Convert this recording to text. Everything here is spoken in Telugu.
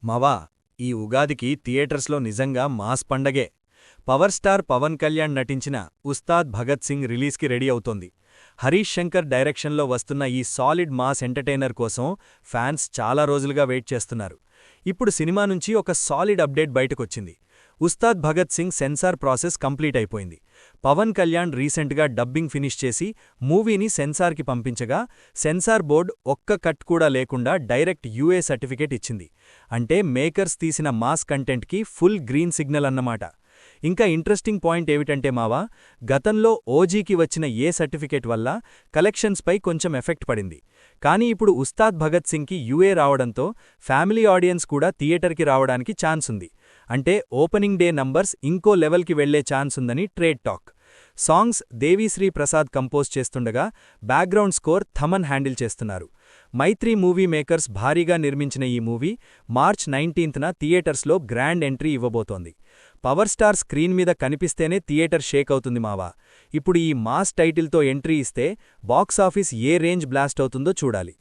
మవా ఈ ఉగాదికి థియేటర్స్లో నిజంగా మాస్ పండగే. పవర్ స్టార్ పవన్ కళ్యాణ్ నటించిన ఉస్తాద్ భగత్ సింగ్ రిలీజ్కి రెడీ అవుతోంది. హరీష్ శంకర్ డైరెక్షన్లో వస్తున్న ఈ సాలిడ్ మాస్ ఎంటర్టైనర్ కోసం ఫ్యాన్స్ చాలా రోజులుగా వెయిట్ చేస్తున్నారు. ఇప్పుడు సినిమా నుంచి ఒక సాలిడ్ అప్డేట్ బయటకొచ్చింది. Ustaad Bhagat Singh censor process complete అయిపోయింది. పవన్ కళ్యాణ్ రీసెంట్గా డబ్బింగ్ ఫినిష్ చేసి మూవీని సెన్సార్కి పంపించగా సెన్సార్ బోర్డ్ ఒక్క కట్ కూడా లేకుండా డైరెక్ట్ యూఏ సర్టిఫికేట్ ఇచ్చింది. అంటే మేకర్స్ తీసిన మాస్ కంటెంట్కి ఫుల్ గ్రీన్ సిగ్నల్ అన్నమాట. ఇంకా ఇంట్రెస్టింగ్ పాయింట్ ఏమిటంటే మావా, గతంలో ఓజీకి వచ్చిన ఏ సర్టిఫికేట్ వల్ల కలెక్షన్స్పై కొంచెం ఎఫెక్ట్ పడింది. కానీ ఇప్పుడు ఉస్తాద్ భగత్ సింగ్కి యూఏ రావడంతో ఫ్యామిలీ ఆడియన్స్ కూడా థియేటర్కి రావడానికి ఛాన్స్ ఉంది. అంటే ఓపెనింగ్ డే నంబర్స్ ఇంకో లెవెల్కి వెళ్లే ఛాన్స్ ఉందని trade talk. Songs Devi Sri Prasad compose చేస్తుండగా బ్యాక్గ్రౌండ్ స్కోర్ థమన్ హ్యాండిల్ చేస్తున్నారు. మైత్రి మూవీ మేకర్స్ భారీగా నిర్మించిన ఈ మూవీ మార్చ్ 19న థియేటర్స్లో గ్రాండ్ ఎంట్రీ ఇవ్వబోతోంది. పవర్ స్టార్ స్క్రీన్ మీద కనిపిస్తేనే థియేటర్ షేక్ అవుతుంది మావా. ఇప్పుడు ఈ మాస్ టైటిల్తో ఎంట్రీ ఇస్తే బాక్సాఫీస్ ఏ రేంజ్ బ్లాస్ట్ అవుతుందో చూడాలి.